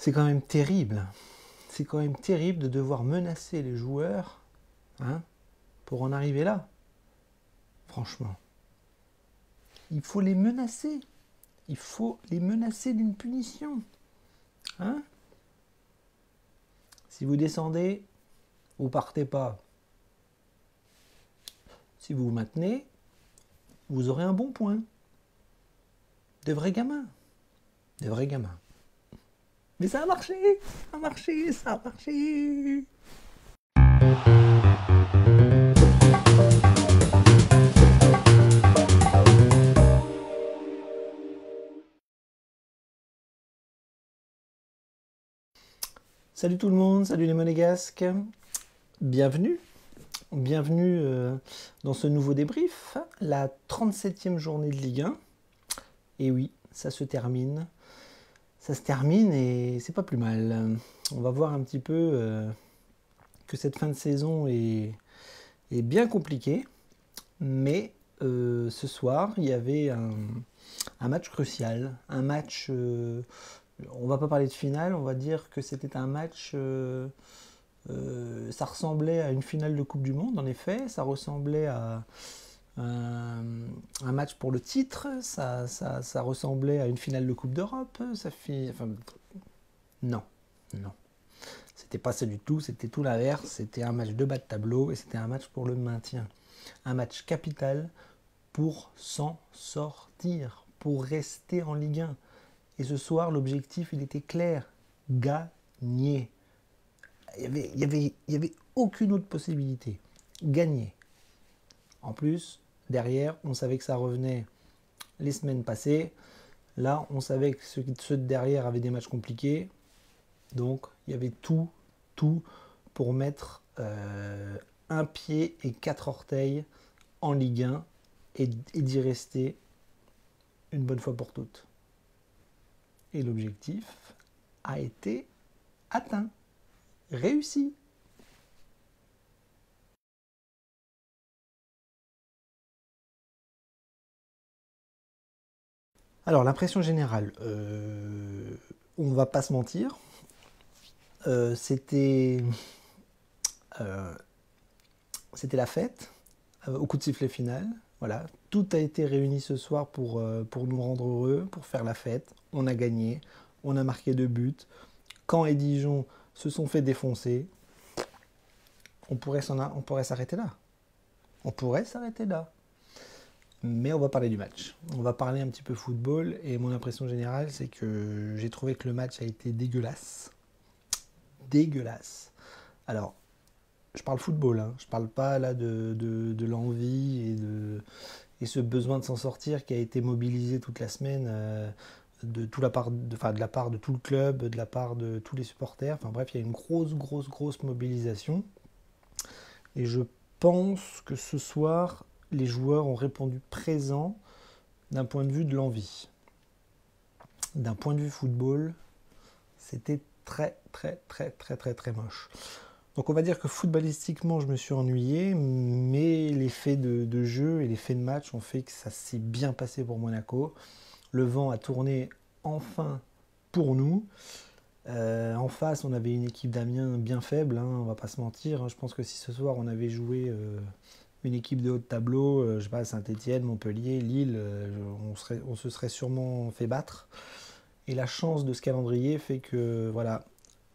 C'est quand même terrible. C'est quand même terrible de devoir menacer les joueurs, hein, pour en arriver là. Franchement. Il faut les menacer. Il faut les menacer d'une punition. Hein? Si vous descendez, vous partez pas. Si vous vous maintenez, vous aurez un bon point. De vrais gamins. De vrais gamins. Mais ça a marché, ça a marché, ça a marché. Salut tout le monde, salut les monégasques. Bienvenue. Bienvenue dans ce nouveau débrief, la 37e journée de Ligue 1. Et oui, ça se termine. Ça se termine et c'est pas plus mal. On va voir un petit peu que cette fin de saison est bien compliquée. Mais ce soir, il y avait un match crucial. Un match, on va pas parler de finale, on va dire que c'était un match... ça ressemblait à une finale de Coupe du Monde, en effet. Ça ressemblait à un match pour le titre. Ça ressemblait à une finale de Coupe d'Europe. Non. C'était pas ça du tout. C'était tout l'inverse. C'était un match de bas de tableau et c'était un match pour le maintien. Un match capital pour s'en sortir, pour rester en Ligue 1. Et ce soir, l'objectif, il était clair. Gagner. Il y avait aucune autre possibilité. Gagner. En plus, derrière, on savait que ça revenait les semaines passées. Là, on savait que ceux de derrière avaient des matchs compliqués. Donc, il y avait tout pour mettre un pied et 4 orteils en Ligue 1 et d'y rester une bonne fois pour toutes. Et l'objectif a été atteint. Réussi. Alors, l'impression générale, on va pas se mentir, c'était la fête au coup de sifflet final. Voilà, tout a été réuni ce soir pour nous rendre heureux, pour faire la fête. On a gagné, on a marqué 2 buts. Caen et Dijon se sont fait défoncer. On pourrait s'arrêter là. On pourrait s'arrêter là. Mais on va parler du match. On va parler un petit peu football. Et mon impression générale, c'est que j'ai trouvé que le match a été dégueulasse. Dégueulasse. Alors, je parle football. Hein. Je parle pas là de l'envie et ce besoin de s'en sortir qui a été mobilisé toute la semaine de la part de tout le club, de la part de tous les supporters. Enfin bref, il y a une grosse mobilisation. Et je pense que ce soir, les joueurs ont répondu présent d'un point de vue de l'envie. D'un point de vue football, c'était très moche. Donc on va dire que footballistiquement, je me suis ennuyé, mais les faits de jeu et les faits de match ont fait que ça s'est bien passé pour Monaco. Le vent a tourné enfin pour nous. En face, on avait une équipe d'Amiens bien faible, hein, on va pas se mentir. Hein. Je pense que si ce soir on avait joué une équipe de haut de tableau, je sais pas, Saint-Etienne, Montpellier, Lille, on se serait sûrement fait battre. Et la chance de ce calendrier fait que, voilà,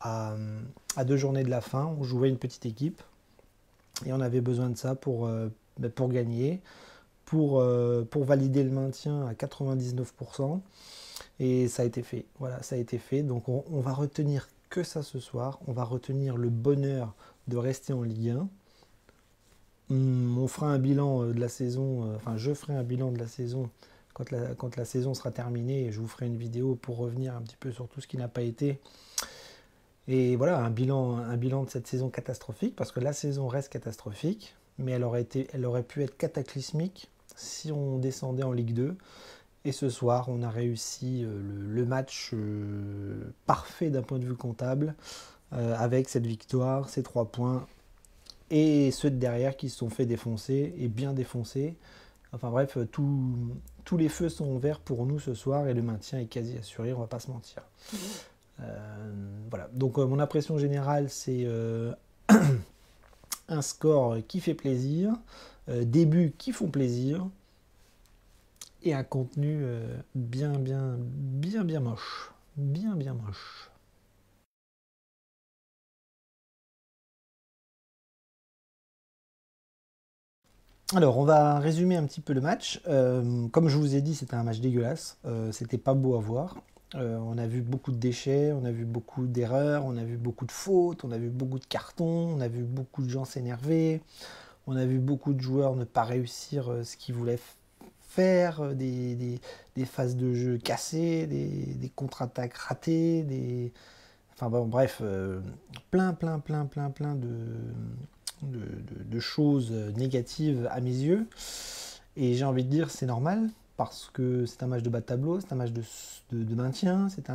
à 2 journées de la fin, on jouait une petite équipe. Et on avait besoin de ça pour gagner, pour valider le maintien à 99%. Et ça a été fait. Voilà, ça a été fait. Donc on va retenir que ça ce soir. On va retenir le bonheur de rester en Ligue 1. On fera un bilan de la saison, je ferai un bilan de la saison quand la saison sera terminée et je vous ferai une vidéo pour revenir un petit peu sur tout ce qui n'a pas été. Et voilà, un bilan de cette saison catastrophique, parce que la saison reste catastrophique, mais elle aurait pu être cataclysmique si on descendait en Ligue 2. Et ce soir, on a réussi le match parfait d'un point de vue comptable, avec cette victoire, ces 3 points, et ceux de derrière qui se sont fait défoncer, et bien défoncer. Enfin bref, tous les feux sont verts pour nous ce soir, et le maintien est quasi assuré, on va pas se mentir. Voilà. Donc mon impression générale, c'est un score qui fait plaisir, des buts qui font plaisir, et un contenu bien moche. Bien moche. Alors, on va résumer un petit peu le match. Comme je vous ai dit, c'était un match dégueulasse. C'était pas beau à voir. On a vu beaucoup de déchets, on a vu beaucoup d'erreurs, on a vu beaucoup de fautes, on a vu beaucoup de cartons, on a vu beaucoup de gens s'énerver, on a vu beaucoup de joueurs ne pas réussir ce qu'ils voulaient faire, des phases de jeu cassées, des contre-attaques ratées, enfin bon, bref, plein de choses négatives à mes yeux. Et j'ai envie de dire c'est normal parce que c'est un match de bas de tableau, c'est un match de maintien, c'est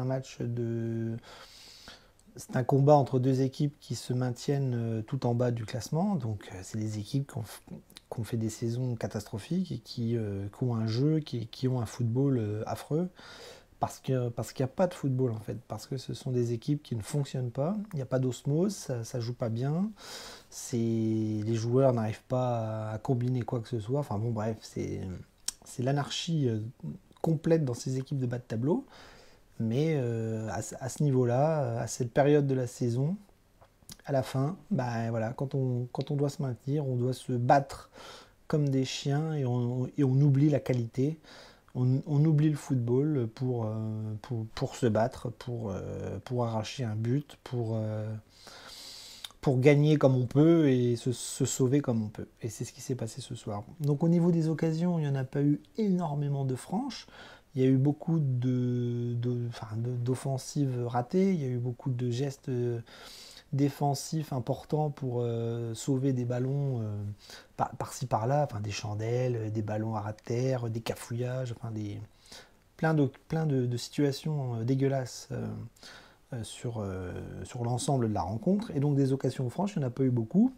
un combat entre deux équipes qui se maintiennent tout en bas du classement. Donc c'est des équipes qui ont fait des saisons catastrophiques et qui ont un jeu, qui ont un football affreux. Parce qu'il n'y a pas de football en fait, parce que ce sont des équipes qui ne fonctionnent pas, il n'y a pas d'osmose, ça joue pas bien, les joueurs n'arrivent pas à combiner quoi que ce soit, enfin bon bref, c'est l'anarchie complète dans ces équipes de bas de tableau, mais à ce niveau-là, à cette période de la saison, à la fin, bah voilà, quand on doit se maintenir, on doit se battre comme des chiens et on oublie la qualité. On oublie le football pour se battre, pour arracher un but, pour gagner comme on peut et se sauver comme on peut. Et c'est ce qui s'est passé ce soir. Donc au niveau des occasions, il n'y en a pas eu énormément de franches. Il y a eu beaucoup d'offensives ratées, il y a eu beaucoup de gestes défensifs importants pour sauver des ballons par-ci par-là, enfin des chandelles, des ballons à ras de terre, des cafouillages, enfin plein de situations dégueulasses sur l'ensemble de la rencontre. Et donc des occasions franches, il n'y en a pas eu beaucoup.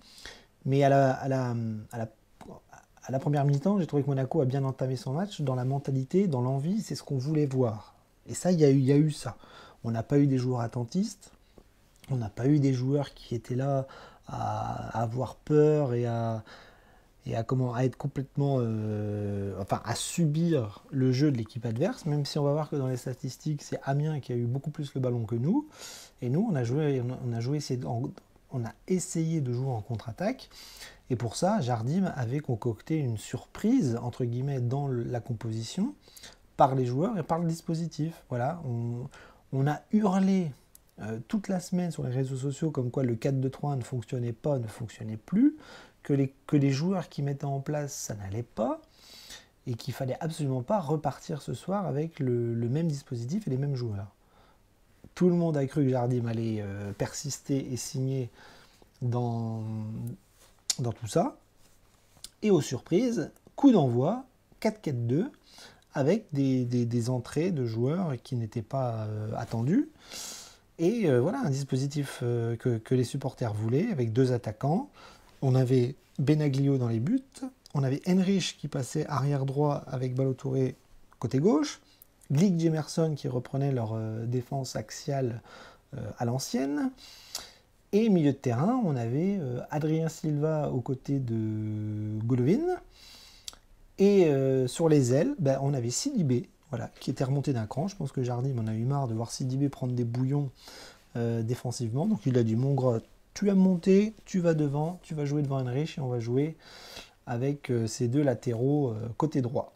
Mais à la première mi-temps, j'ai trouvé que Monaco a bien entamé son match dans la mentalité, dans l'envie, c'est ce qu'on voulait voir. Et ça, il y a eu ça. On n'a pas eu des joueurs attentistes, on n'a pas eu des joueurs qui étaient là à avoir peur à être complètement, enfin à subir le jeu de l'équipe adverse, même si on va voir que dans les statistiques, c'est Amiens qui a eu beaucoup plus le ballon que nous. Et nous, on a essayé de jouer en contre-attaque. Et pour ça, Jardim avait concocté une surprise, entre guillemets, dans la composition, par les joueurs et par le dispositif. Voilà, on a hurlé toute la semaine sur les réseaux sociaux comme quoi le 4-2-3 ne fonctionnait pas, ne fonctionnait plus, que les joueurs qui mettaient en place, ça n'allait pas, et qu'il fallait absolument pas repartir ce soir avec le même dispositif et les mêmes joueurs. Tout le monde a cru que Jardim allait persister et signer dans, dans tout ça. Et aux surprises, coup d'envoi, 4-4-2, avec des entrées de joueurs qui n'étaient pas attendus. Et voilà, un dispositif que les supporters voulaient, avec deux attaquants. On avait Benaglio dans les buts, on avait Henrich qui passait arrière droit avec Ballo-Touré côté gauche, Glick Jemerson qui reprenait leur défense axiale à l'ancienne, et milieu de terrain, on avait Adrien Silva aux côtés de Golovin, et sur les ailes, ben, on avait Sidibé, voilà, qui était remonté d'un cran. Je pense que Jardim en a eu marre de voir Sidibé prendre des bouillons défensivement, donc il a dit mon gros, tu vas monter, tu vas devant, tu vas jouer devant Henrich et on va jouer avec ces deux latéraux côté droit.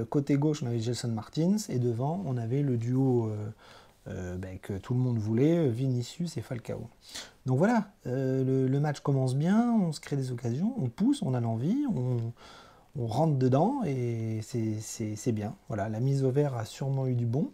Côté gauche, on avait Gelson Martins et devant, on avait le duo que tout le monde voulait, Vinicius et Falcao. Donc voilà, le match commence bien, on se crée des occasions, on pousse, on a l'envie, on rentre dedans et c'est bien. Voilà, la mise au vert a sûrement eu du bon.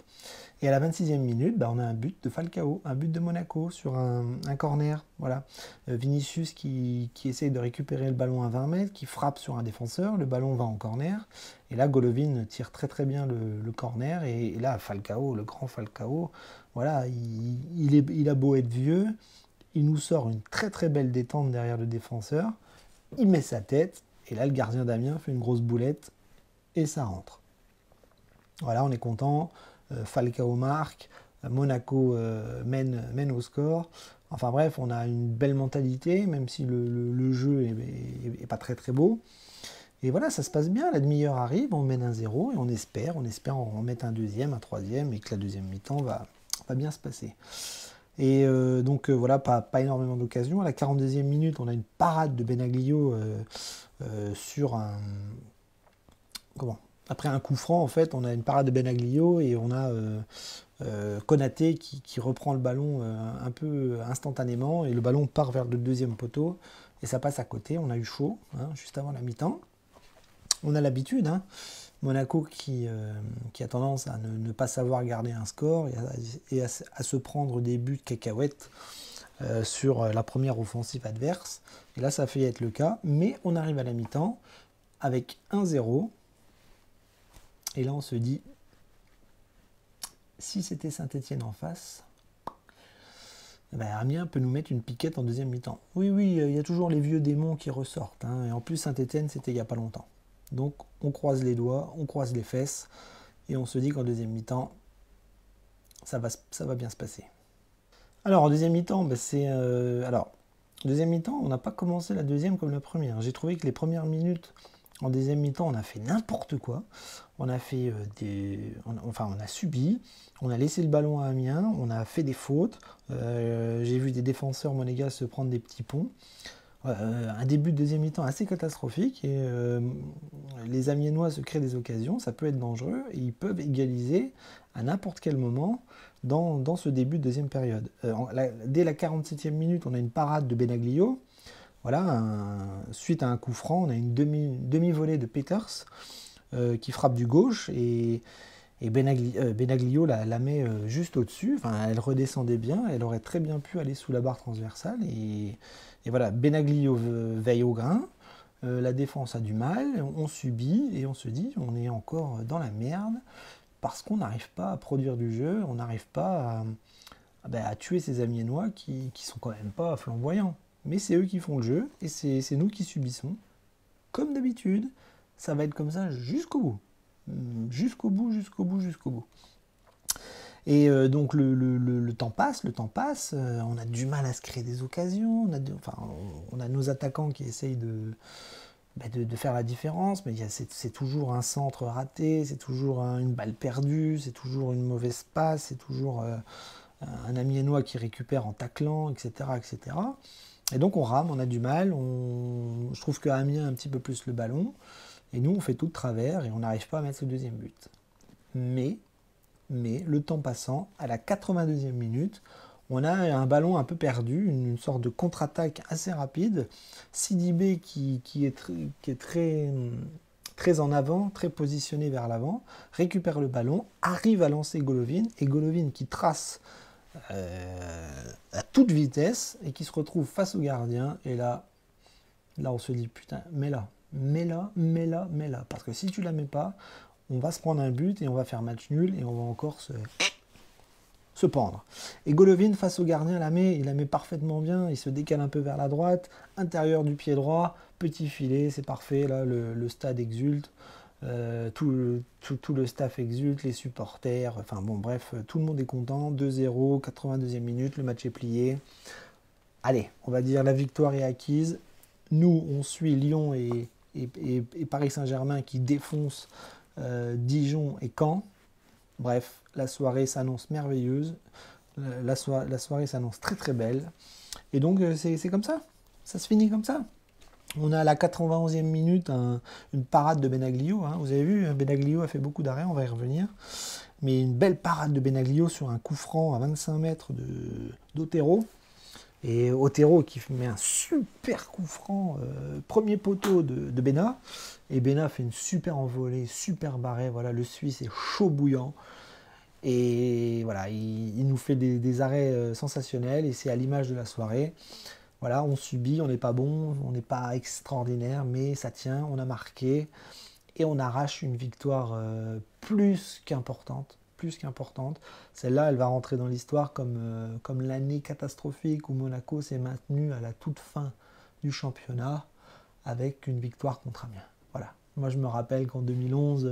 Et à la 26e minute, bah, on a un but de Falcao, un but de Monaco sur un corner. Voilà. Vinicius qui essaye de récupérer le ballon à 20 mètres, qui frappe sur un défenseur, le ballon va en corner. Et là, Golovin tire très bien le corner. Et là, Falcao, le grand Falcao, voilà, il a beau être vieux, il nous sort une très belle détente derrière le défenseur. Il met sa tête. Et là, le gardien d'Amiens fait une grosse boulette et ça rentre. Voilà, on est content. Falcao marque. Monaco mène au score. Enfin bref, on a une belle mentalité, même si le jeu est pas très très beau. Et voilà, ça se passe bien, la demi-heure arrive, on mène un 0 et on espère en mettre un deuxième, un troisième, et que la deuxième mi-temps va bien se passer. Et donc voilà, pas énormément d'occasions. À la 42e minute, on a une parade de Benaglio sur un... Comment? Après un coup franc, en fait, on a une parade de Benaglio et on a Konaté qui reprend le ballon un peu instantanément et le ballon part vers le deuxième poteau et ça passe à côté. On a eu chaud hein, juste avant la mi-temps. On a l'habitude, hein. Monaco qui a tendance à ne pas savoir garder un score et à se prendre des buts de cacahuètes sur la première offensive adverse. Et là, ça a fait être le cas. Mais on arrive à la mi-temps avec 1-0. Et là, on se dit, si c'était Saint-Etienne en face, ben Amiens peut nous mettre une piquette en deuxième mi-temps. Oui, il y a toujours les vieux démons qui ressortent. Hein. Et en plus, Saint-Etienne, c'était il n'y a pas longtemps. Donc, on croise les doigts, on croise les fesses, et on se dit qu'en deuxième mi-temps, ça va bien se passer. Alors, en deuxième mi-temps, ben deuxième mi-temps, on n'a pas commencé la deuxième comme la première. J'ai trouvé que les premières minutes en deuxième mi-temps, on a fait n'importe quoi. On a fait on a subi, on a laissé le ballon à Amiens, on a fait des fautes. J'ai vu des défenseurs monégasques se prendre des petits ponts. Un début de deuxième mi-temps assez catastrophique et les Amiénois se créent des occasions, ça peut être dangereux et ils peuvent égaliser à n'importe quel moment dans ce début de deuxième période. Dès la 47e minute, on a une parade de Benaglio. Voilà, suite à un coup franc, on a une demi-volée de Peters qui frappe du gauche et Benaglio la met juste au-dessus. Enfin, elle redescendait bien, elle aurait très bien pu aller sous la barre transversale. Et voilà, Benaglio veille au grain, la défense a du mal, on subit et on se dit on est encore dans la merde parce qu'on n'arrive pas à produire du jeu, on n'arrive pas à tuer ces Amiénois qui sont quand même pas flamboyants. Mais c'est eux qui font le jeu et c'est nous qui subissons. Comme d'habitude, ça va être comme ça jusqu'au bout. Jusqu'au bout, jusqu'au bout, jusqu'au bout. Et donc le temps passe, on a du mal à se créer des occasions, on a nos attaquants qui essayent de faire la différence, mais c'est toujours un centre raté, c'est toujours une balle perdue, c'est toujours une mauvaise passe, c'est toujours un Amiénois qui récupère en taclant, etc., etc. Et donc on rame, on a du mal, je trouve que Amiens a un petit peu plus le ballon, et nous on fait tout de travers et on n'arrive pas à mettre ce deuxième but. Mais le temps passant, à la 82e minute, on a un ballon un peu perdu, une sorte de contre-attaque assez rapide. Sidibé qui est très en avant, très positionné vers l'avant, récupère le ballon, arrive à lancer Golovin, et Golovin qui trace à toute vitesse et qui se retrouve face au gardien. Et là on se dit putain, mets-la, parce que si tu la mets pas, on va se prendre un but et on va faire match nul et on va encore se pendre. Et Golovin face au gardien il la met parfaitement bien, il se décale un peu vers la droite, intérieur du pied droit, petit filet, c'est parfait, là le stade exulte. Tout le staff exulte, les supporters, enfin bon bref, tout le monde est content, 2-0, 82e minute, le match est plié. Allez, on va dire la victoire est acquise. Nous, on suit Lyon et Paris Saint-Germain qui défoncent Dijon et Caen. Bref, la soirée s'annonce merveilleuse, la soirée s'annonce très très belle. Et donc c'est comme ça se finit comme ça. On a à la 91e minute une parade de Benaglio. Hein. Vous avez vu, Benaglio a fait beaucoup d'arrêts, on va y revenir. Mais une belle parade de Benaglio sur un coup franc à 25 mètres d'Otero. Et Otero qui met un super coup franc, premier poteau de Bena. Et Bena fait une super envolée, super barrée. Voilà, le Suisse est chaud bouillant. Et voilà, il nous fait des arrêts sensationnels. Et c'est à l'image de la soirée. Voilà, on subit, on n'est pas bon, on n'est pas extraordinaire, mais ça tient, on a marqué et on arrache une victoire plus qu'importante. Celle-là, elle va rentrer dans l'histoire comme l'année catastrophique où Monaco s'est maintenu à la toute fin du championnat avec une victoire contre Amiens. Voilà. Moi, je me rappelle qu'en 2011,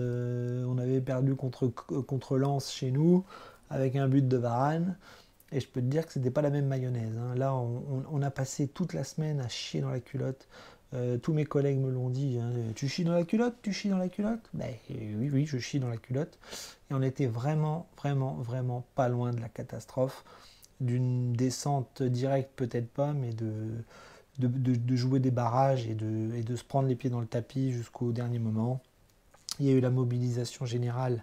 on avait perdu contre Lens chez nous. avec un but de Varane. Et je peux te dire que c'était pas la même mayonnaise, hein. Là, on a passé toute la semaine à chier dans la culotte. Tous mes collègues me l'ont dit, hein. Tu chies dans la culotte? Tu chies dans la culotte? Ben oui, oui, je chie dans la culotte. Et on était vraiment, vraiment, vraiment pas loin de la catastrophe. D'une descente directe, peut-être pas, mais de jouer des barrages et de se prendre les pieds dans le tapis jusqu'au dernier moment. Il y a eu la mobilisation générale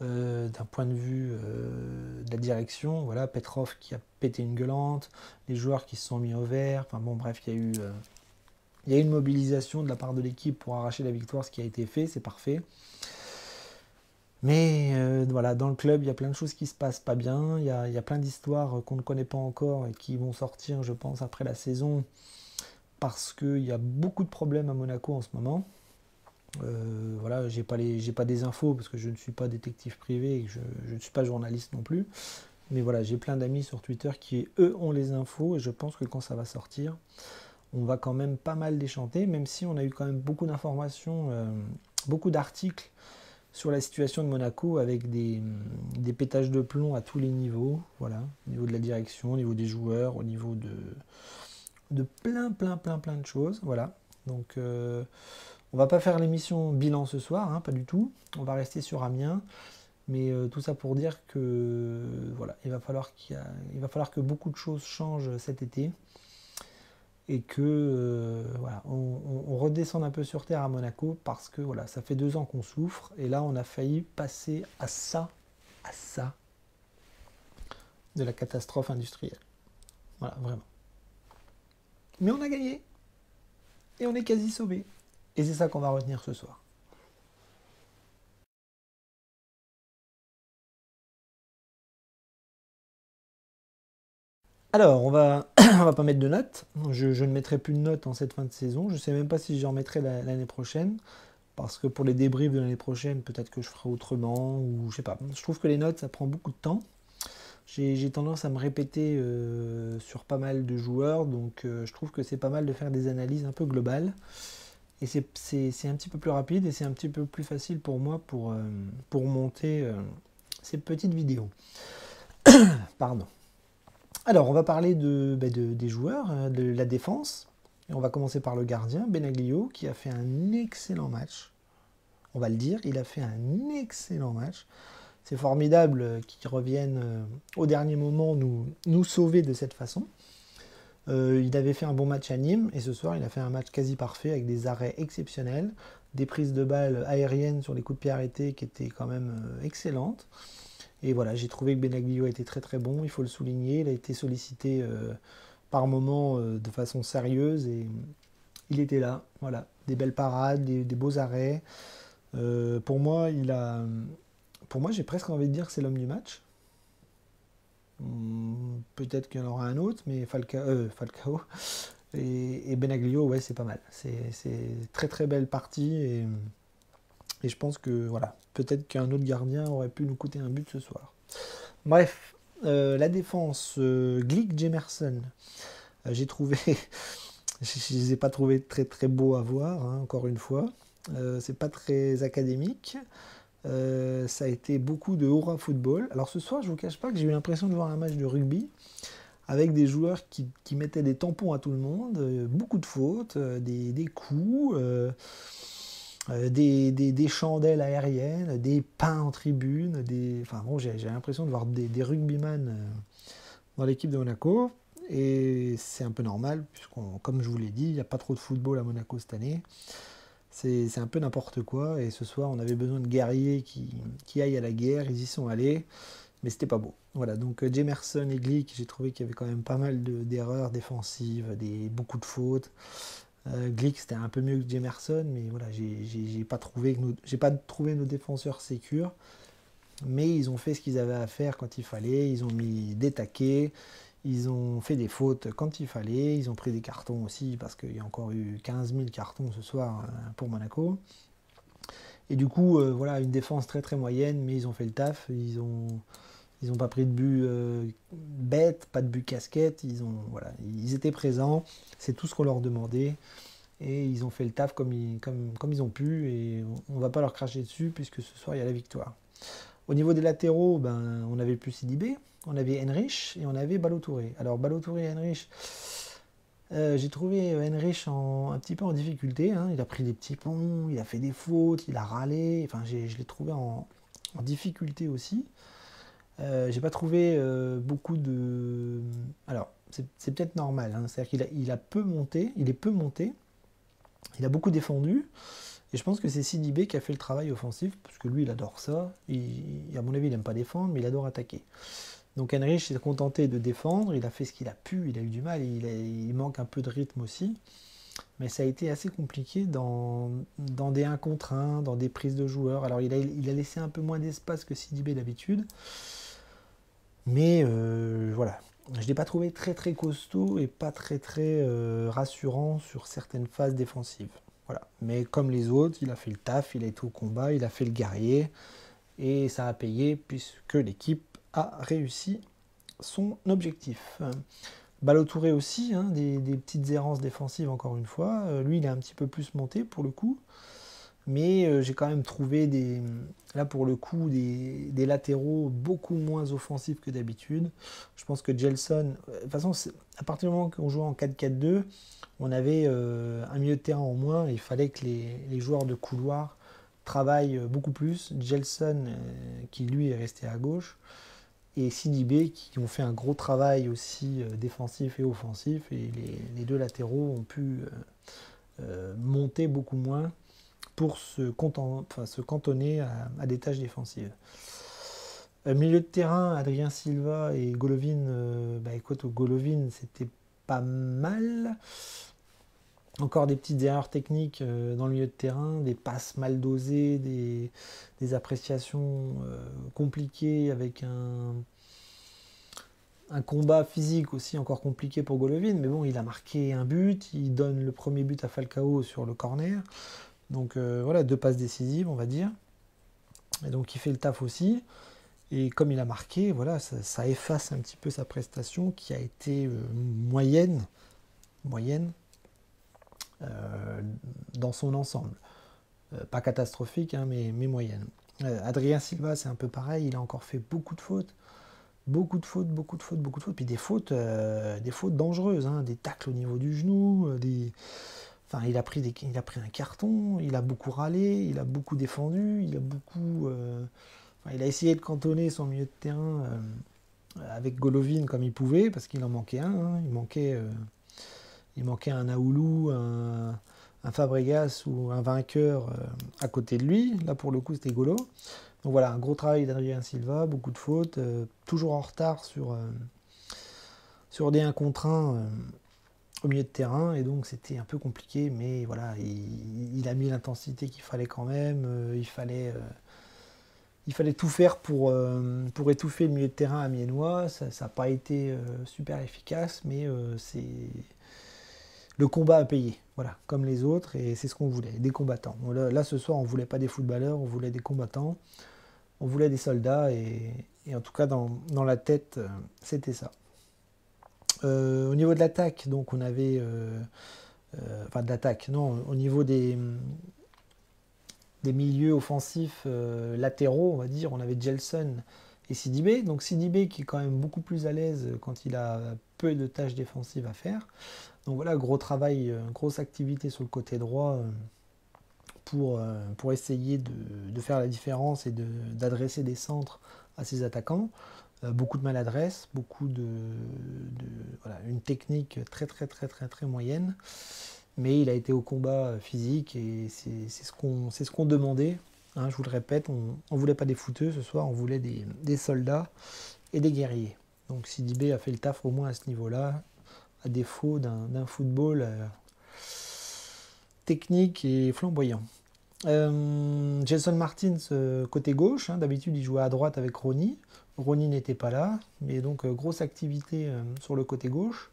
d'un point de vue de la direction. Voilà, Petrov qui a pété une gueulante, les joueurs qui se sont mis au vert. Enfin bon, bref, il y a eu une mobilisation de la part de l'équipe pour arracher la victoire, ce qui a été fait, c'est parfait. Mais voilà, dans le club, il y a plein de choses qui se passent pas bien. Il y a plein d'histoires qu'on ne connaît pas encore et qui vont sortir, je pense, après la saison. Parce qu'il y a beaucoup de problèmes à Monaco en ce moment. Voilà, j'ai pas des infos parce que je ne suis pas détective privé et que je ne suis pas journaliste non plus. Mais voilà, j'ai plein d'amis sur Twitter qui, eux, ont les infos et je pense que quand ça va sortir, on va quand même pas mal déchanter, même si on a eu quand même beaucoup d'informations, beaucoup d'articles sur la situation de Monaco avec des pétages de plomb à tous les niveaux, voilà, au niveau de la direction, au niveau des joueurs, au niveau de plein de choses, voilà. Donc on va pas faire l'émission bilan ce soir, hein, pas du tout, on va rester sur Amiens, mais tout ça pour dire que voilà, il va falloir que beaucoup de choses changent cet été et que voilà, on redescende un peu sur terre à Monaco parce que voilà, ça fait 2 ans qu'on souffre et là on a failli passer à ça de la catastrophe industrielle. Voilà, vraiment. Mais on a gagné et on est quasi sauvé. Et c'est ça qu'on va retenir ce soir. Alors, on va pas mettre de notes. Je ne mettrai plus de notes en cette fin de saison. Je ne sais même pas si j'en mettrai l'année prochaine. Parce que pour les débriefs de l'année prochaine, peut-être que je ferai autrement. Ou je sais pas. Je trouve que les notes, ça prend beaucoup de temps. J'ai tendance à me répéter sur pas mal de joueurs. Donc, je trouve que c'est pas mal de faire des analyses un peu globales. Et c'est un petit peu plus rapide et c'est un petit peu plus facile pour moi pour monter ces petites vidéos. Pardon. Alors, on va parler des joueurs, de la défense. Et on va commencer par le gardien, Benaglio, qui a fait un excellent match. On va le dire, il a fait un excellent match. C'est formidable qu'il revienne au dernier moment nous sauver de cette façon. Il avait fait un bon match à Nîmes et ce soir il a fait un match quasi parfait avec des arrêts exceptionnels, des prises de balles aériennes sur les coups de pied arrêtés qui étaient quand même excellentes. Et voilà, j'ai trouvé que Benaglio a été très très bon, il faut le souligner. Il a été sollicité par moments de façon sérieuse et il était là. Voilà, des belles parades, des beaux arrêts. Pour moi, j'ai presque envie de dire que c'est l'homme du match. Peut-être qu'il y en aura un autre, mais Falcao et Benaglio, ouais, c'est pas mal. C'est très très belle partie et je pense que voilà, peut-être qu'un autre gardien aurait pu nous coûter un but ce soir. Bref, la défense, Glick, Jemerson, j'ai trouvé, je les ai pas trouvés très très beaux à voir, hein, encore une fois. C'est pas très académique. Ça a été beaucoup de hurrah football. Alors ce soir, je vous cache pas que j'ai eu l'impression de voir un match de rugby avec des joueurs qui mettaient des tampons à tout le monde, beaucoup de fautes, des coups, des chandelles aériennes, des pains en tribune, enfin bon, j'ai l'impression de voir des rugbyman dans l'équipe de Monaco. Et c'est un peu normal, puisqu'on, comme je vous l'ai dit, il n'y a pas trop de football à Monaco cette année. C'est un peu n'importe quoi. Et ce soir, on avait besoin de guerriers qui aillent à la guerre. Ils y sont allés, mais c'était pas beau. Voilà, donc Jemerson et Glick, j'ai trouvé qu'il y avait quand même pas mal d'erreurs défensives, beaucoup de fautes. Glick, c'était un peu mieux que Jemerson, mais voilà, j'ai pas trouvé nos défenseurs sécures. Mais ils ont fait ce qu'ils avaient à faire quand il fallait. Ils ont mis des taquets. Ils ont fait des fautes quand il fallait. Ils ont pris des cartons aussi parce qu'il y a encore eu 15 000 cartons ce soir pour Monaco. Et du coup, voilà, une défense très très moyenne, mais ils ont fait le taf. Ils ont pas pris de but bête, pas de but casquette. Voilà, ils étaient présents. C'est tout ce qu'on leur demandait. Et ils ont fait le taf comme ils ont pu. Et on ne va pas leur cracher dessus puisque ce soir, il y a la victoire. Au niveau des latéraux, ben, on n'avait plus Sidibé, on avait Henrich et on avait Ballo-Touré. Alors Ballo-Touré et Henrich, j'ai trouvé Henrich un petit peu en difficulté, hein. Il a pris des petits ponts, il a fait des fautes, il a râlé, enfin je l'ai trouvé en difficulté aussi. J'ai pas trouvé beaucoup de... Alors, c'est peut-être normal, hein. C'est-à-dire qu'il a peu monté, il est peu monté, il a beaucoup défendu, et je pense que c'est Sidibé qui a fait le travail offensif, parce que lui, il adore ça. À mon avis, il n'aime pas défendre, mais il adore attaquer. Donc Henrich s'est contenté de défendre, il a fait ce qu'il a pu, il a eu du mal, il manque un peu de rythme aussi. Mais ça a été assez compliqué dans des 1 contre 1, dans des prises de joueurs. Alors il a laissé un peu moins d'espace que Sidibé d'habitude. Mais voilà, je ne l'ai pas trouvé très très costaud et pas très très rassurant sur certaines phases défensives. Voilà. Mais comme les autres, il a fait le taf, il a été au combat, il a fait le guerrier et ça a payé puisque l'équipe a réussi son objectif. Ballo-Touré aussi, hein, des petites errances défensives encore une fois. Lui, il est un petit peu plus monté pour le coup. Mais j'ai quand même trouvé là pour le coup des latéraux beaucoup moins offensifs que d'habitude. Je pense que Gelson, de toute façon, à partir du moment qu'on jouait en 4-4-2, on avait un milieu de terrain en moins. Il fallait que les joueurs de couloir travaillent beaucoup plus. Gelson, qui lui est resté à gauche, et Sidibé, qui ont fait un gros travail aussi défensif et offensif. Et les deux latéraux ont pu monter beaucoup moins pour se cantonner à des tâches défensives. Milieu de terrain, Adrien Silva et Golovin, écoute, Golovin, c'était pas mal. Encore des petites erreurs techniques dans le milieu de terrain, des passes mal dosées, des appréciations compliquées avec un combat physique aussi encore compliqué pour Golovin. Mais bon, il a marqué un but, il donne le premier but à Falcao sur le corner. Donc voilà, 2 passes décisives, on va dire. Et donc il fait le taf aussi. Et comme il a marqué, voilà, ça efface un petit peu sa prestation qui a été moyenne dans son ensemble. Pas catastrophique, hein, mais moyenne. Adrien Silva, c'est un peu pareil, il a encore fait beaucoup de fautes. Beaucoup de fautes, puis des fautes dangereuses, hein, des tacles au niveau du genou, Enfin, il a pris un carton, il a beaucoup râlé, il a beaucoup défendu, il a essayé de cantonner son milieu de terrain avec Golovin comme il pouvait, parce qu'il en manquait un, hein. Il manquait un Aoulou, un Fabregas ou un vainqueur à côté de lui. Là, pour le coup, c'était Golo. Donc voilà, un gros travail d'Adrien Silva, beaucoup de fautes, toujours en retard sur des 1 contre 1 au milieu de terrain, et donc c'était un peu compliqué, mais voilà, il a mis l'intensité qu'il fallait quand même. Il fallait tout faire pour étouffer le milieu de terrain amiénois. Ça n'a pas été super efficace, mais le combat a payé, voilà, comme les autres, et c'est ce qu'on voulait, des combattants. Là, ce soir, on ne voulait pas des footballeurs, on voulait des combattants, on voulait des soldats, et en tout cas, dans la tête, c'était ça. Au niveau de l'attaque, donc on avait... enfin de l'attaque, non, au niveau des milieux offensifs latéraux, on va dire, on avait Gelson et Sidibé. Donc Sidibé qui est quand même beaucoup plus à l'aise quand il a peu de tâches défensives à faire. Donc voilà, gros travail, grosse activité sur le côté droit pour essayer de faire la différence et d'adresser des centres à ses attaquants. Beaucoup de maladresse, voilà, une technique très très très très très moyenne, mais il a été au combat physique et c'est ce qu'on demandait, hein, je vous le répète, on ne voulait pas des footeux ce soir, on voulait des soldats et des guerriers. Donc Sidibé a fait le taf au moins à ce niveau-là, à défaut d'un football technique et flamboyant. Gelson Martins côté gauche, hein, d'habitude il jouait à droite avec Ronny. Ronny n'était pas là, mais donc grosse activité sur le côté gauche.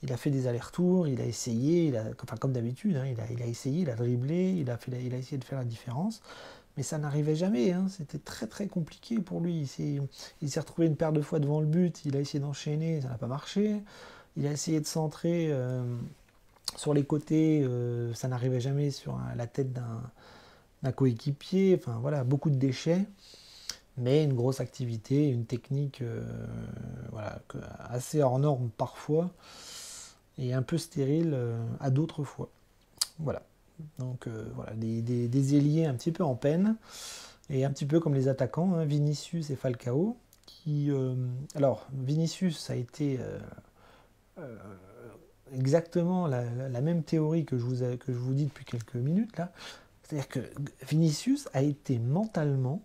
Il a fait des allers-retours, il a essayé, enfin comme d'habitude, hein, il a essayé, il a dribblé, il a essayé de faire la différence, mais ça n'arrivait jamais, hein, c'était très très compliqué pour lui. Il s'est retrouvé une paire de fois devant le but, il a essayé d'enchaîner, ça n'a pas marché. Il a essayé de centrer sur les côtés, ça n'arrivait jamais sur la tête d'un coéquipier, enfin voilà, beaucoup de déchets. mais une grosse activité, une technique voilà, assez hors norme parfois, et un peu stérile à d'autres fois. Voilà. Donc voilà, des ailiers un petit peu en peine, et un petit peu comme les attaquants, hein, Vinicius et Falcao, qui... alors, Vinicius a été euh, exactement la même théorie que je vous dis depuis quelques minutes, là. C'est-à-dire que Vinicius a été mentalement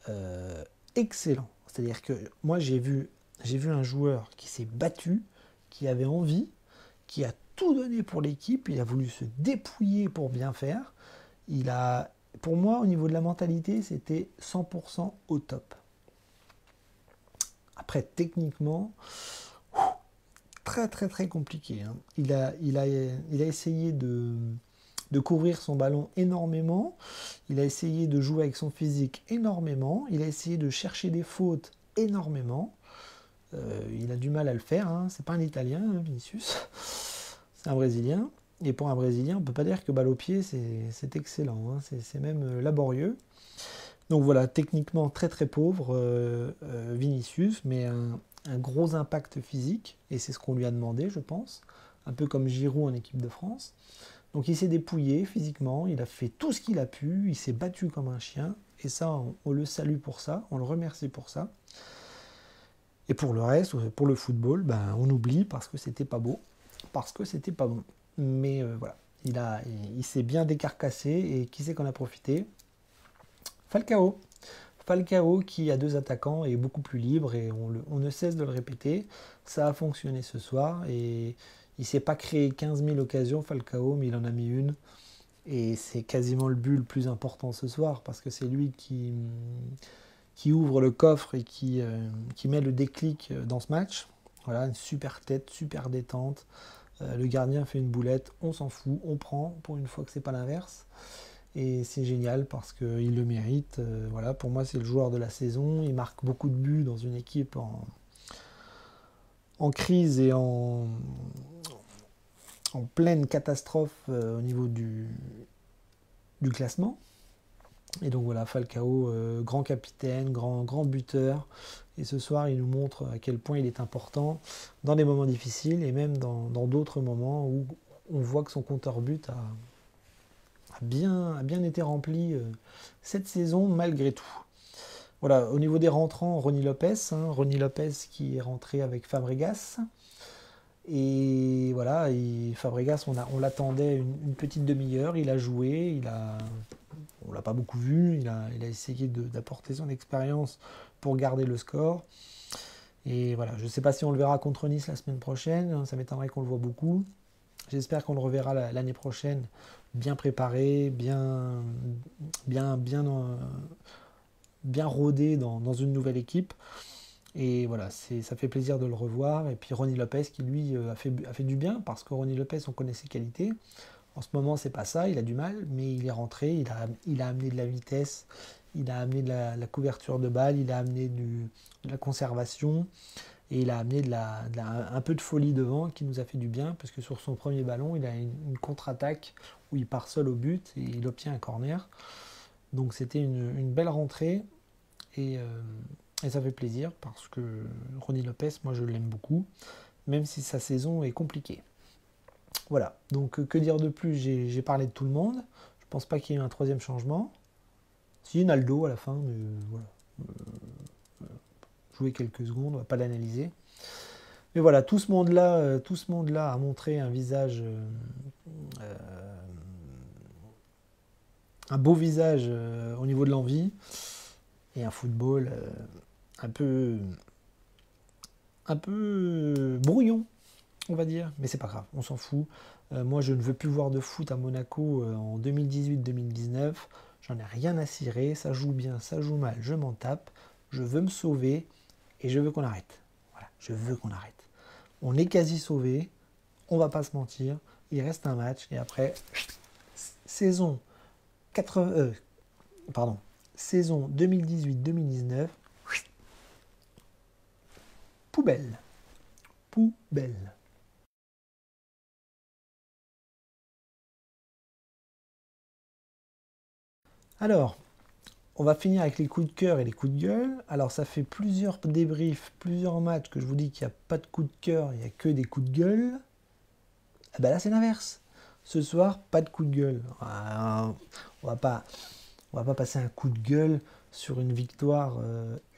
euh, excellent. C'est-à-dire que moi, j'ai vu un joueur qui s'est battu, qui avait envie, qui a tout donné pour l'équipe, il a voulu se dépouiller pour bien faire. Il a, pour moi, au niveau de la mentalité, c'était 100% au top. Après, techniquement, très très très compliqué, hein. Il a essayé de couvrir son ballon énormément, il a essayé de jouer avec son physique énormément, il a essayé de chercher des fautes énormément. Il a du mal à le faire, hein. C'est pas un Italien, hein, Vinicius, c'est un Brésilien. Et pour un Brésilien, on peut pas dire que balle au pied, c'est excellent, hein. C'est même laborieux. Donc voilà, techniquement très très pauvre Vinicius, mais un gros impact physique, et c'est ce qu'on lui a demandé, je pense, un peu comme Giroud en équipe de France. Donc il s'est dépouillé physiquement, il a fait tout ce qu'il a pu, il s'est battu comme un chien, et ça, on le salue pour ça, on le remercie pour ça. Et pour le reste, pour le football, ben, on oublie parce que c'était pas beau, parce que c'était pas bon. Mais voilà, il s'est bien décarcassé, et qui c'est qu'on a profité? Falcao. Falcao qui a deux attaquants est beaucoup plus libre, et on ne cesse de le répéter. Ça a fonctionné ce soir, et il ne s'est pas créé 15 000 occasions Falcao, mais il en a mis une. Et c'est quasiment le but le plus important ce soir, parce que c'est lui qui ouvre le coffre et qui met le déclic dans ce match. Voilà, une super tête, super détente. Le gardien fait une boulette, on s'en fout, on prend, pour une fois que c'est pas l'inverse. Et c'est génial parce qu'il le mérite. Voilà, pour moi, c'est le joueur de la saison. Il marque beaucoup de buts dans une équipe en crise et en pleine catastrophe au niveau du classement. Et donc voilà, Falcao, grand capitaine, grand buteur. Et ce soir, il nous montre à quel point il est important dans des moments difficiles, et même dans d'autres moments où on voit que son compteur but a bien été rempli cette saison malgré tout. Voilà, au niveau des rentrants, Ronny Lopez, hein, Ronny Lopez qui est rentré avec Fabregas. Et voilà, Fabregas, on l'attendait une petite demi-heure, il a joué, on l'a pas beaucoup vu, il a essayé d'apporter son expérience pour garder le score. Et voilà, je ne sais pas si on le verra contre Nice la semaine prochaine, hein, ça m'étonnerait qu'on le voit beaucoup. J'espère qu'on le reverra l'année prochaine bien préparé, bien, bien, bien rodé dans une nouvelle équipe. Et voilà, ça fait plaisir de le revoir. Et puis Ronny Lopez qui lui a fait du bien, parce que Ronny Lopez, on connaît ses qualités. En ce moment, c'est pas ça, il a du mal, mais il est rentré, il a amené de la vitesse, il a amené de la couverture de balle, il a amené de la conservation, et il a amené un peu de folie devant qui nous a fait du bien, parce que sur son premier ballon, il a une contre-attaque où il part seul au but et il obtient un corner. Donc c'était une belle rentrée, et, euh, et ça fait plaisir parce que Ronny Lopez, moi je l'aime beaucoup, même si sa saison est compliquée. Voilà, donc que dire de plus, j'ai parlé de tout le monde. Je pense pas qu'il y ait eu un troisième changement. Si, Naldo à la fin, mais voilà. Jouer quelques secondes, on va pas l'analyser. Mais voilà, tout ce monde-là a montré un visage, euh, un beau visage au niveau de l'envie, et un football un peu, un peu brouillon, on va dire. Mais c'est pas grave, on s'en fout. Moi, je ne veux plus voir de foot à Monaco en 2018-2019. J'en ai rien à cirer. Ça joue bien, ça joue mal, je m'en tape. Je veux me sauver, et je veux qu'on arrête. Voilà, je veux qu'on arrête. On est quasi sauvé, on va pas se mentir. Il reste un match, et après, saison 80, pardon, saison 2018-2019, poubelle, poubelle. Alors, On va finir avec les coups de cœur et les coups de gueule. Alors ça fait plusieurs débriefs, plusieurs matchs que je vous dis qu'il n'y a pas de coups de cœur, il n'y a que des coups de gueule. Et ben là c'est l'inverse. Ce soir, pas de coup de gueule. On va pas passer un coup de gueule sur une victoire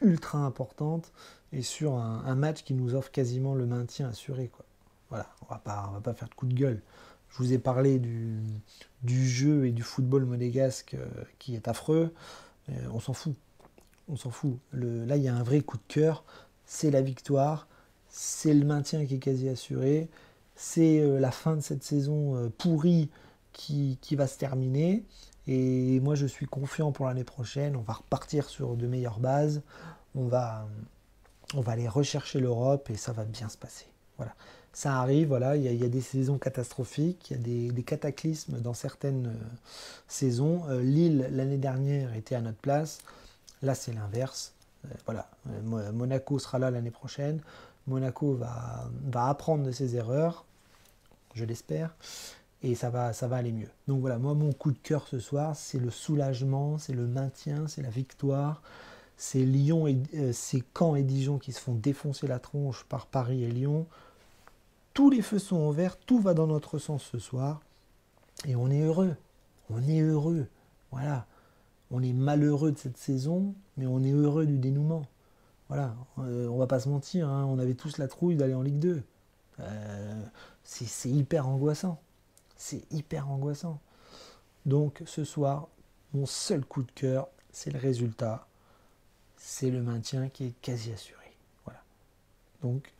ultra importante et sur un match qui nous offre quasiment le maintien assuré, quoi. Voilà, on va pas faire de coup de gueule. Je vous ai parlé du jeu et du football monégasque qui est affreux. On s'en fout. On s'en fout. Là, il y a un vrai coup de cœur. C'est la victoire. C'est le maintien qui est quasi assuré. C'est la fin de cette saison pourrie qui va se terminer. Et moi, je suis confiant pour l'année prochaine. On va repartir sur de meilleures bases. On va aller rechercher l'Europe et ça va bien se passer. Voilà. Ça arrive, voilà, il y a des saisons catastrophiques, il y a des cataclysmes dans certaines saisons. Lille, l'année dernière, était à notre place. Là, c'est l'inverse. Voilà. Monaco sera là l'année prochaine. Monaco va apprendre de ses erreurs, je l'espère, et ça va aller mieux. Donc voilà, moi, mon coup de cœur ce soir, c'est le soulagement, c'est le maintien, c'est la victoire. C'est c'est Caen et Dijon qui se font défoncer la tronche par Paris et Lyon. Tous les feux sont au vert, tout va dans notre sens ce soir. Et on est heureux. On est heureux. Voilà. On est malheureux de cette saison, mais on est heureux du dénouement. Voilà. On va pas se mentir, hein, on avait tous la trouille d'aller en Ligue 2. C'est hyper angoissant. C'est hyper angoissant. Donc ce soir, mon seul coup de cœur, c'est le résultat. C'est le maintien qui est quasi assuré. Voilà. Donc,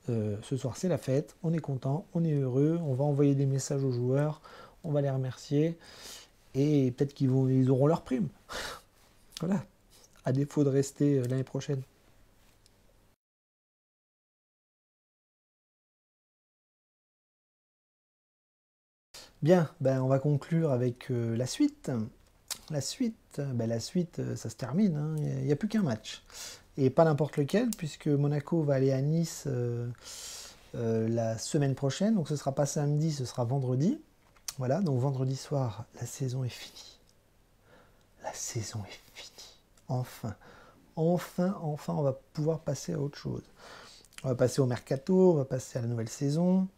ce soir, c'est la fête. On est content, on est heureux. On va envoyer des messages aux joueurs. On va les remercier. Et peut-être ils auront leur prime. Voilà. À défaut de rester l'année prochaine. Bien, ben, on va conclure avec la suite. La suite, ça se termine. Hein. Il n'y a plus qu'un match. Et pas n'importe lequel, puisque Monaco va aller à Nice la semaine prochaine. Donc ce ne sera pas samedi, ce sera vendredi. Voilà, donc vendredi soir, la saison est finie. La saison est finie. Enfin, on va pouvoir passer à autre chose. On va passer au mercato, on va passer à la nouvelle saison.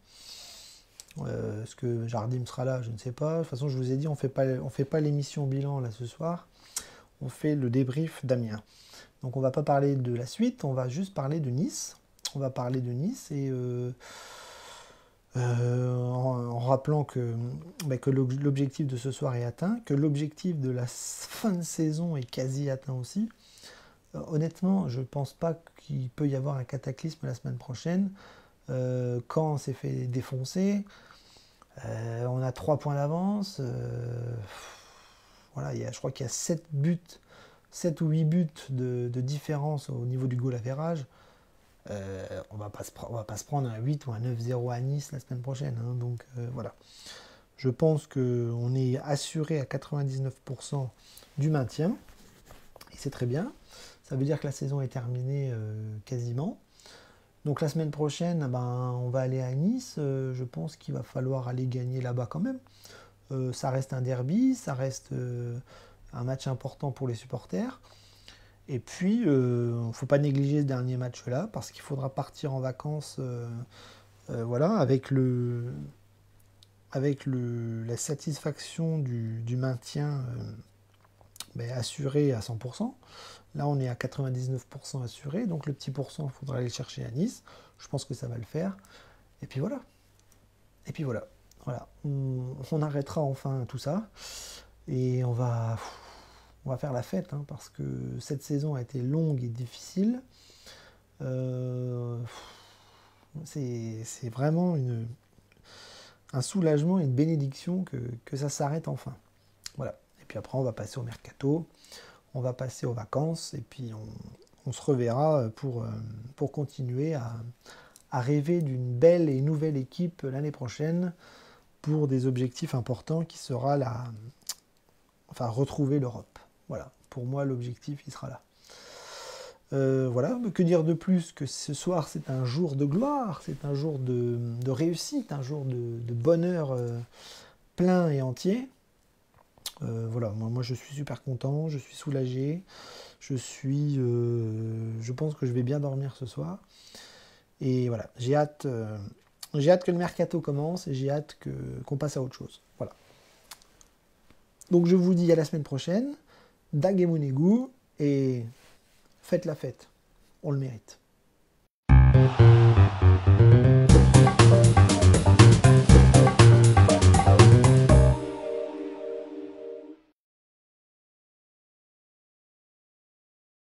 Est-ce que Jardim sera là? Je ne sais pas. De toute façon, je vous ai dit, on fait pas l'émission bilan là ce soir. On fait le débrief d'Amiens. Donc on va pas parler de la suite, on va juste parler de Nice. On va parler de Nice et en rappelant que l'objectif de ce soir est atteint, que l'objectif de la fin de saison est quasi atteint aussi. Honnêtement, je ne pense pas qu'il peut y avoir un cataclysme la semaine prochaine. Caen s'est fait défoncer. On a 3 points d'avance. Voilà, je crois qu'il y a 7 ou 8 buts de différence au niveau du goal average. On va pas se prendre un 8 ou un 9-0 à Nice la semaine prochaine. Hein, donc voilà. Je pense qu'on est assuré à 99% du maintien. Et c'est très bien. Ça veut dire que la saison est terminée quasiment. Donc la semaine prochaine, on va aller à Nice. Je pense qu'il va falloir aller gagner là-bas quand même. Ça reste un derby, ça reste un match important pour les supporters. Et puis, il ne faut pas négliger ce dernier match-là, parce qu'il faudra partir en vacances voilà, avec la satisfaction du maintien assuré à 100%. Là, on est à 99% assuré, donc le petit pourcent, il faudra aller le chercher à Nice. Je pense que ça va le faire. Et puis voilà. Voilà. On arrêtera enfin tout ça. Et on va faire la fête, hein, parce que cette saison a été longue et difficile. C'est vraiment un soulagement et une bénédiction que ça s'arrête enfin. Voilà. Et puis après, on va passer au mercato, on va passer aux vacances, et puis on se reverra pour continuer à rêver d'une belle et nouvelle équipe l'année prochaine pour des objectifs importants qui sera retrouver l'Europe. Voilà, pour moi l'objectif il sera là. Voilà, que dire de plus que ce soir c'est un jour de gloire, c'est un jour de réussite, un jour de bonheur plein et entier. Voilà, moi je suis super content, je suis soulagé, je pense que je vais bien dormir ce soir. Et voilà, j'ai hâte que le mercato commence et j'ai hâte qu'on passe à autre chose. Voilà. Donc je vous dis à la semaine prochaine, Dagemonegu, et faites la fête, on le mérite.